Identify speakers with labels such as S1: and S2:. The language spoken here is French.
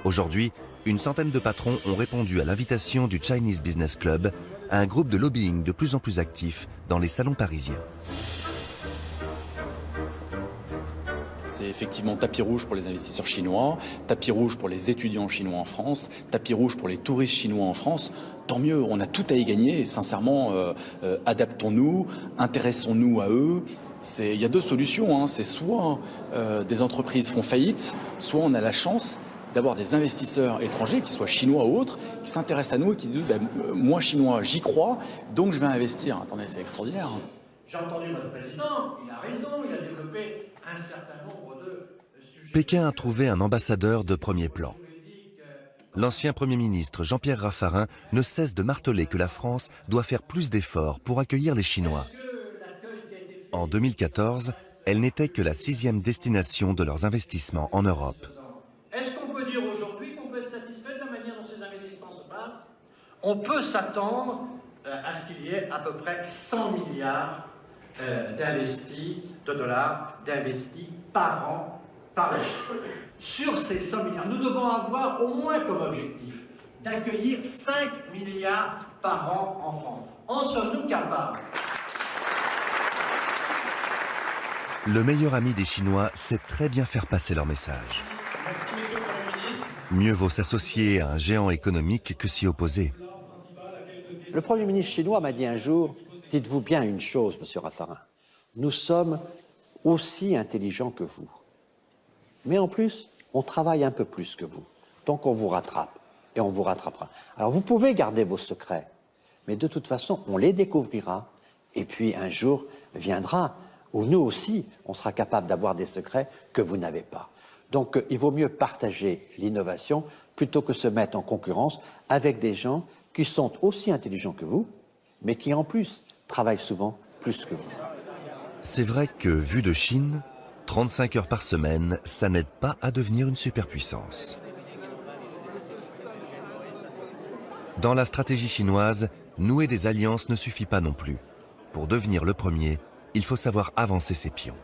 S1: Aujourd'hui, une centaine de patrons ont répondu à l'invitation du Chinese Business Club, un groupe de lobbying de plus en plus actif dans les salons parisiens.
S2: C'est effectivement tapis rouge pour les investisseurs chinois, tapis rouge pour les étudiants chinois en France, tapis rouge pour les touristes chinois en France. Tant mieux, on a tout à y gagner et sincèrement, adaptons-nous, intéressons-nous à eux. Il y a deux solutions, hein. C'est soit des entreprises font faillite, soit on a la chance d'avoir des investisseurs étrangers, qu'ils soient chinois ou autres, qui s'intéressent à nous et qui disent moi chinois, j'y crois, donc je vais investir. Attendez, c'est extraordinaire.
S3: J'ai entendu votre président, il a raison, il a développé un certain nombre de sujets.
S1: Pékin a trouvé un ambassadeur de premier plan. L'ancien Premier ministre Jean-Pierre Raffarin ne cesse de marteler que la France doit faire plus d'efforts pour accueillir les Chinois. En 2014, elle n'était que la 6e destination de leurs investissements en Europe.
S3: Est-ce qu'on peut dire aujourd'hui qu'on peut être satisfait de la manière dont ces investissements se passent? On peut s'attendre à ce qu'il y ait à peu près 100 milliards de dollars d'investis par an, par an. Sur ces 100 milliards, nous devons avoir au moins comme objectif d'accueillir 5 milliards par an en France. En sommes-nous capables?
S1: Le meilleur ami des Chinois sait très bien faire passer leur message.
S3: Merci, Monsieur le Premier ministre.
S1: Mieux vaut s'associer à un géant économique que s'y opposer.
S4: Le Premier ministre chinois m'a dit un jour, dites-vous bien une chose, Monsieur Raffarin, nous sommes aussi intelligents que vous. Mais en plus, on travaille un peu plus que vous. Donc on vous rattrape et on vous rattrapera. Alors vous pouvez garder vos secrets, mais de toute façon, on les découvrira. Et puis un jour viendra où nous aussi, on sera capable d'avoir des secrets que vous n'avez pas. Donc il vaut mieux partager l'innovation plutôt que se mettre en concurrence avec des gens qui sont aussi intelligents que vous, mais qui en plus travaillent souvent plus que vous.
S1: C'est vrai que, vu de Chine, 35 heures par semaine, ça n'aide pas à devenir une superpuissance. Dans la stratégie chinoise, nouer des alliances ne suffit pas non plus. Pour devenir le premier, il faut savoir avancer ses pions.